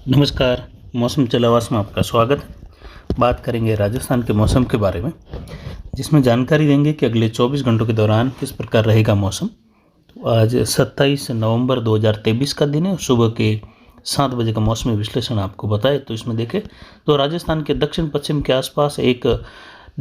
नमस्कार। मौसम चलावास में आपका स्वागत है। बात करेंगे राजस्थान के मौसम के बारे में, जिसमें जानकारी देंगे कि अगले 24 घंटों के दौरान किस प्रकार रहेगा मौसम। तो आज 27 नवंबर 2023 का दिन है। सुबह के 7 बजे का मौसमी विश्लेषण आपको बताए तो इसमें देखें तो राजस्थान के दक्षिण पश्चिम के आसपास एक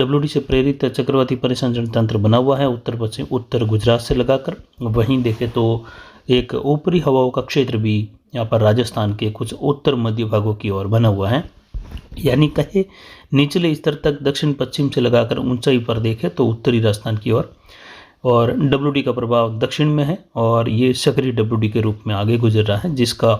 WD से प्रेरित चक्रवाती परिसंचरण तंत्र बना हुआ है उत्तर गुजरात से लगाकर। वहीं देखें तो एक ऊपरी हवाओं का क्षेत्र भी यहाँ पर राजस्थान के कुछ उत्तर मध्य भागों की ओर बना हुआ है। यानी कहे निचले स्तर तक दक्षिण पश्चिम से लगाकर ऊंचाई पर देखें तो उत्तरी राजस्थान की ओर और WD का प्रभाव दक्षिण में है और ये सक्रिय WD के रूप में आगे गुजर रहा है, जिसका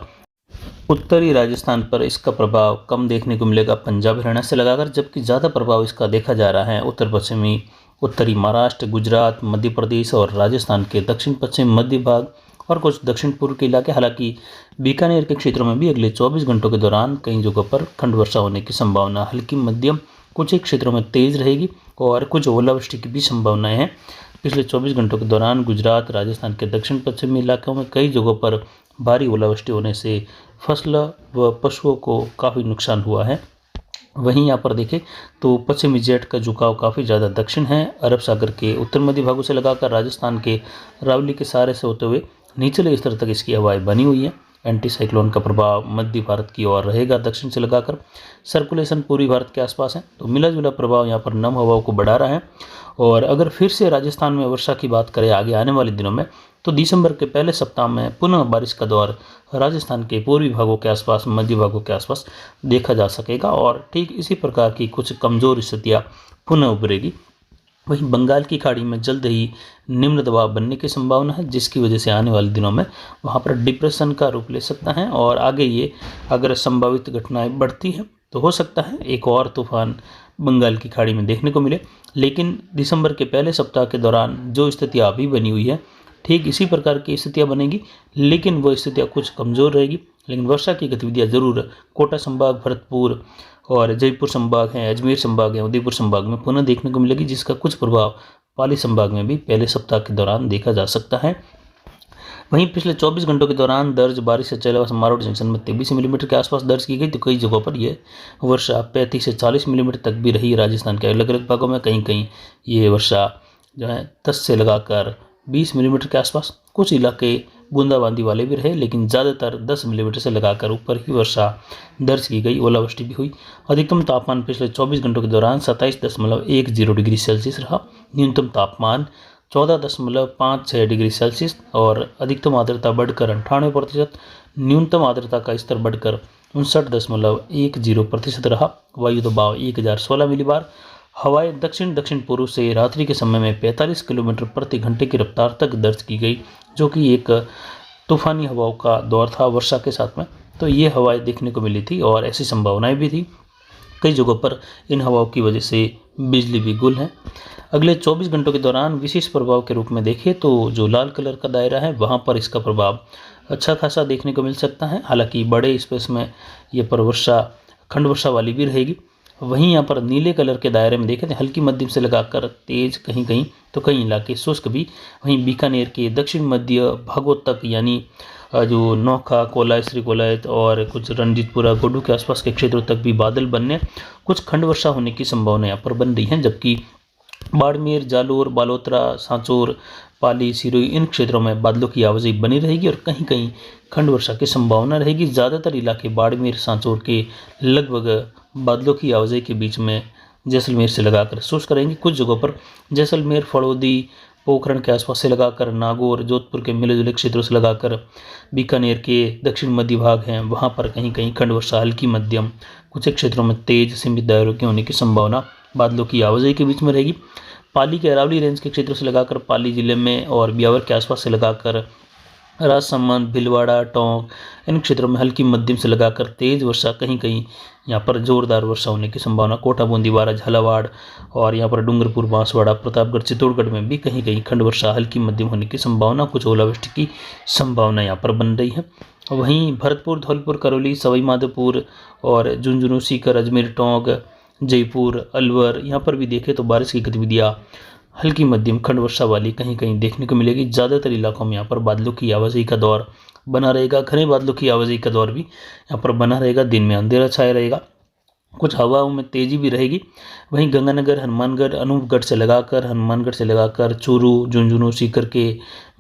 उत्तरी राजस्थान पर इसका प्रभाव कम देखने को मिलेगा पंजाब हरियाणा से लगाकर, जबकि ज़्यादा प्रभाव इसका देखा जा रहा है उत्तर पश्चिमी उत्तरी महाराष्ट्र, गुजरात, मध्य प्रदेश और राजस्थान के दक्षिण पश्चिम मध्य भाग और कुछ दक्षिण पूर्व के इलाके। हालांकि बीकानेर के क्षेत्रों में भी अगले 24 घंटों के दौरान कई जगहों पर खंड वर्षा होने की संभावना हल्की मध्यम, कुछ एक क्षेत्रों में तेज रहेगी और कुछ ओलावृष्टि की भी संभावनाएं हैं। पिछले 24 घंटों के दौरान गुजरात, राजस्थान के दक्षिण पश्चिमी इलाकों में कई जगहों पर भारी ओलावृष्टि होने से फसल व पशुओं को काफ़ी नुकसान हुआ है। वहीं यहाँ पर देखें तो पश्चिमी जेट का झुकाव काफ़ी ज़्यादा दक्षिण है। अरब सागर के उत्तर मध्य भागों से लगाकर राजस्थान के रावली के सहारे से होते हुए निचले स्तर तक इसकी हवाएं बनी हुई है। एंटी साइक्लोन का प्रभाव मध्य भारत की ओर रहेगा दक्षिण से लगाकर। सर्कुलेशन पूर्वी भारत के आसपास है, तो मिला जुला प्रभाव यहाँ पर नम हवाओं को बढ़ा रहा है। और अगर फिर से राजस्थान में वर्षा की बात करें आगे आने वाले दिनों में, तो दिसंबर के पहले सप्ताह में पुनः बारिश का दौर राजस्थान के पूर्वी भागों के आसपास, मध्य भागों के आसपास देखा जा सकेगा और ठीक इसी प्रकार की कुछ कमज़ोर स्थितियाँ पुनः उभरेगी। वहीं बंगाल की खाड़ी में जल्द ही निम्न दबाव बनने की संभावना है, जिसकी वजह से आने वाले दिनों में वहाँ पर डिप्रेशन का रूप ले सकता है और आगे ये अगर संभावित घटनाएं बढ़ती हैं तो हो सकता है एक और तूफान बंगाल की खाड़ी में देखने को मिले। लेकिन दिसंबर के पहले सप्ताह के दौरान जो स्थितियाँ अभी बनी हुई है, ठीक इसी प्रकार की स्थितियाँ बनेगी, लेकिन वो स्थितियाँ कुछ कमज़ोर रहेगी। लेकिन वर्षा की गतिविधियाँ ज़रूर कोटा संभाग, भरतपुर और जयपुर संभाग हैं, अजमेर संभाग है, उदयपुर संभाग में पुनः देखने को मिलेगी, जिसका कुछ प्रभाव पाली संभाग में भी पहले सप्ताह के दौरान देखा जा सकता है। वहीं पिछले 24 घंटों के दौरान दर्ज बारिश से चला मारोड जंक्शन में 23 मिलीमीटर के आसपास दर्ज की गई, तो कई जगहों पर यह वर्षा 35 से 40 मिलीमीटर तक भी रही। राजस्थान के अलग अलग भागों में कहीं कहीं ये वर्षा जो है 10 से लगाकर 20 मिलीमीटर के आसपास, कुछ इलाके बूंदाबांदी वाले भी रहे, लेकिन ज़्यादातर 10 मिलीमीटर से लगाकर ऊपर ही वर्षा दर्ज की गई। ओलावृष्टि भी हुई। अधिकतम तापमान पिछले 24 घंटों के दौरान 27.10 डिग्री सेल्सियस रहा। न्यूनतम तापमान 14.56 डिग्री सेल्सियस और अधिकतम आर्द्रता बढ़कर 98%, न्यूनतम आर्द्रता का स्तर बढ़कर 59.10% रहा। वायु दबाव 1016 मिलीबार। हवाएं दक्षिण दक्षिण पूर्व से रात्रि के समय में 45 किलोमीटर प्रति घंटे की रफ्तार तक दर्ज की गई, जो कि एक तूफानी हवाओं का दौर था वर्षा के साथ में। तो ये हवाएं देखने को मिली थी और ऐसी संभावनाएं भी थी। कई जगहों पर इन हवाओं की वजह से बिजली भी गुल है। अगले 24 घंटों के दौरान विशेष प्रभाव के रूप में देखें तो जो लाल कलर का दायरा है वहाँ पर इसका प्रभाव अच्छा खासा देखने को मिल सकता है। हालांकि बड़े स्पेस में ये पर वर्षा खंड वर्षा वाली भी रहेगी। वहीं यहाँ पर नीले कलर के दायरे में देखें तो हल्की मध्यम से लगाकर तेज कहीं कहीं, तो कई इलाके शुष्क भी। वहीं बीकानेर के दक्षिण मध्य भागों तक यानी जो नौखा, कोलाय, श्रीकोलायत और कुछ रणजीतपुरा, गोडू के आसपास के क्षेत्रों तक भी बादल बनने, कुछ खंड वर्षा होने की संभावना यहाँ पर बन रही है। जबकि बाड़मेर, जालोर, बालोतरा, सांचौर, पाली, सिरोही इन क्षेत्रों में बादलों की आवाजाही बनी रहेगी और कहीं कहीं खंड वर्षा की संभावना रहेगी। ज़्यादातर इलाके बाड़मेर, सांचौर के लगभग बादलों की आवाजाही के बीच में जैसलमेर से लगाकर शुष्क रहेंगी। कुछ जगहों पर जैसलमेर, फड़ौदी, पोखरण के आसपास से लगाकर नागौर, जोधपुर के मिले जुले क्षेत्रों से लगाकर बीकानेर के दक्षिण मध्य भाग हैं, वहाँ पर कहीं कहीं खंड वर्षा हल्की मध्यम, कुछ एक क्षेत्रों में तेज सीमित दायरों के होने की संभावना बादलों की आवाजाही के बीच में रहेगी। पाली के अरावली रेंज के क्षेत्रों से लगाकर पाली जिले में और ब्यावर के आसपास से लगाकर राजसमंद, भीलवाड़ा, टोंक इन क्षेत्रों में हल्की मध्यम से लगाकर तेज वर्षा, कहीं कहीं यहाँ पर जोरदार वर्षा होने की संभावना। कोटा, बूंदीवाड़ा, झालावाड़ और यहाँ पर डूंगरपुर, बांसवाड़ा, प्रतापगढ़, चित्तौड़गढ़ में भी कहीं कहीं खंड वर्षा हल्की मध्यम होने की संभावना, कुछ ओलावृष्टि की संभावना यहाँ पर बन रही है। वहीं भरतपुर, धौलपुर, करौली, सवाई माधोपुर और झुंझुनू, सीकर, अजमेर, टोंक, जयपुर, अलवर यहाँ पर भी देखें तो बारिश की गतिविधियाँ हल्की मध्यम खंड वर्षा वाली कहीं कहीं देखने को मिलेगी। ज़्यादातर इलाकों में यहाँ पर बादलों की आवाजाही का दौर बना रहेगा। घने बादलों की आवाजाही का दौर भी यहाँ पर बना रहेगा। दिन में अंधेरा छाया रहेगा, कुछ हवाओं में तेजी भी रहेगी। वहीं गंगानगर, हनुमानगढ़, हनुमानगढ़ से लगाकर चूरू, झुंझुनू, सीकर के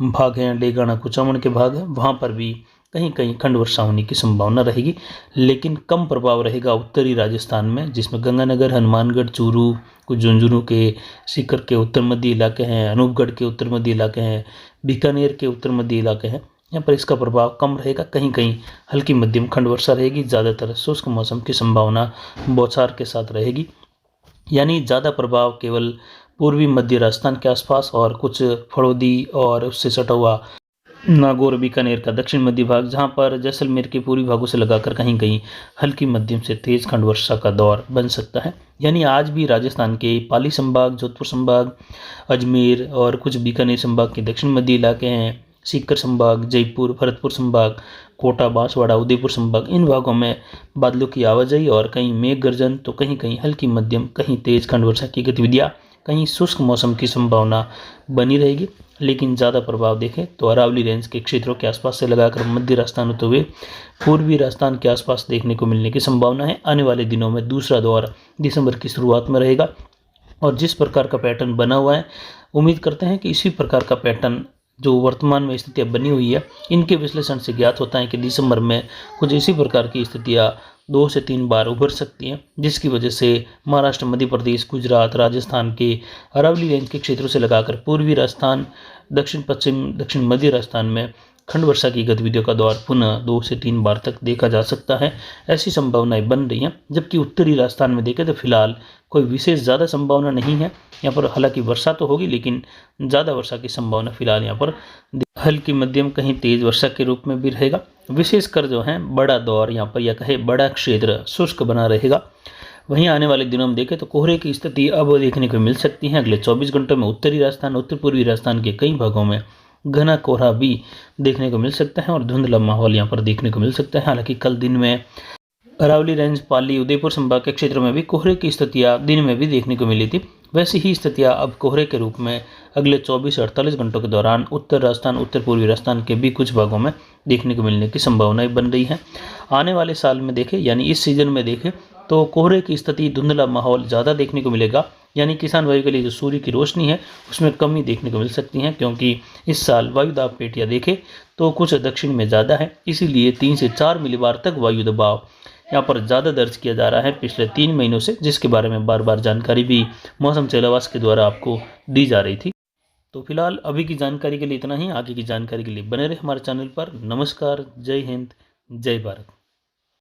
भाग हैं, डेगाना, कुचामन के भाग हैं, वहाँ पर भी कहीं कहीं खंड वर्षा होने की संभावना रहेगी। लेकिन कम प्रभाव रहेगा उत्तरी राजस्थान में, जिसमें गंगानगर, हनुमानगढ़, चूरू, कुछ झुंझुनू के, सीकर के उत्तर मध्य इलाके हैं, अनूपगढ़ के उत्तर मध्य इलाके हैं, बीकानेर के उत्तर मध्य इलाके हैं। यहाँ पर इसका प्रभाव कम रहेगा। कहीं कहीं हल्की मध्यम खंड वर्षा रहेगी। ज़्यादातर शुष्क मौसम की संभावना बौछार के साथ रहेगी। यानी ज़्यादा प्रभाव केवल पूर्वी मध्य राजस्थान के आसपास और कुछ फड़ौदी और उससे सटा हुआ नागौर, बीकानेर का दक्षिण मध्य भाग, जहां पर जैसलमेर के पूर्वी भागों से लगाकर कहीं कहीं हल्की मध्यम से तेज खंड वर्षा का दौर बन सकता है। यानी आज भी राजस्थान के पाली संभाग, जोधपुर संभाग, अजमेर और कुछ बीकानेर संभाग के दक्षिण मध्य इलाके हैं, सीकर संभाग, जयपुर, भरतपुर संभाग, कोटा, बांसवाड़ा, उदयपुर संभाग, इन भागों में बादलों की आवाजाही और कहीं मेघ गर्जन, तो कहीं कहीं हल्की मध्यम, कहीं तेज खंड वर्षा की गतिविधियां, कहीं शुष्क मौसम की संभावना बनी रहेगी। लेकिन ज़्यादा प्रभाव देखें तो अरावली रेंज के क्षेत्रों के आसपास से लगाकर मध्य राजस्थान होते हुए पूर्वी राजस्थान के आसपास देखने को मिलने की संभावना है। आने वाले दिनों में दूसरा दौर दिसंबर की शुरुआत में रहेगा और जिस प्रकार का पैटर्न बना हुआ है, उम्मीद करते हैं कि इसी प्रकार का पैटर्न जो वर्तमान में स्थितियाँ बनी हुई है, इनके विश्लेषण से ज्ञात होता है कि दिसंबर में कुछ इसी प्रकार की स्थितियाँ 2 से 3 बार उभर सकती हैं, जिसकी वजह से महाराष्ट्र, मध्य प्रदेश, गुजरात, राजस्थान के अरावली रेंज के क्षेत्रों से लगाकर पूर्वी राजस्थान, दक्षिण पश्चिम, दक्षिण मध्य राजस्थान में खंड वर्षा की गतिविधियों का दौर पुनः 2 से 3 बार तक देखा जा सकता है। ऐसी संभावनाएं बन रही हैं। जबकि उत्तरी राजस्थान में देखें तो फिलहाल कोई विशेष ज़्यादा संभावना नहीं है यहाँ पर। हालांकि वर्षा तो होगी, लेकिन ज़्यादा वर्षा की संभावना फिलहाल यहाँ पर हल्की मध्यम, कहीं तेज वर्षा के रूप में भी रहेगा। विशेषकर जो है बड़ा दौर यहाँ पर, या कहे बड़ा क्षेत्र शुष्क बना रहेगा। वहीं आने वाले दिनों में देखें तो कोहरे की स्थिति अब देखने को मिल सकती है। अगले 24 घंटों में उत्तरी राजस्थान, उत्तर पूर्वी राजस्थान के कई भागों में घना कोहरा भी देखने को मिल सकता है और धुंधला माहौल यहाँ पर देखने को मिल सकता है। हालांकि कल दिन में अरावली रेंज, पाली, उदयपुर संभाग के क्षेत्रों में भी कोहरे की स्थितियाँ दिन में भी देखने को मिली थी। वैसी ही स्थितियाँ अब कोहरे के रूप में अगले 24 से 48 घंटों के दौरान उत्तर राजस्थान, उत्तर पूर्वी राजस्थान के भी कुछ भागों में देखने को मिलने की संभावनाएं बन रही हैं। आने वाले साल में देखें, यानी इस सीजन में देखें तो कोहरे की स्थिति, धुंधला माहौल ज़्यादा देखने को मिलेगा। यानी किसान भाइयों के लिए जो सूर्य की रोशनी है उसमें कमी देखने को मिल सकती है, क्योंकि इस साल वायु दाब पेटियाँ देखें तो कुछ दक्षिण में ज़्यादा है। इसीलिए 3 से 4 मिलीबार तक वायु दबाव यहाँ पर ज़्यादा दर्ज किया जा रहा है पिछले 3 महीनों से, जिसके बारे में बार बार जानकारी भी मौसम सेलावास के द्वारा आपको दी जा रही थी। तो फिलहाल अभी की जानकारी के लिए इतना ही। आगे की जानकारी के लिए बने रहे हमारे चैनल पर। नमस्कार, जय हिंद, जय भारत।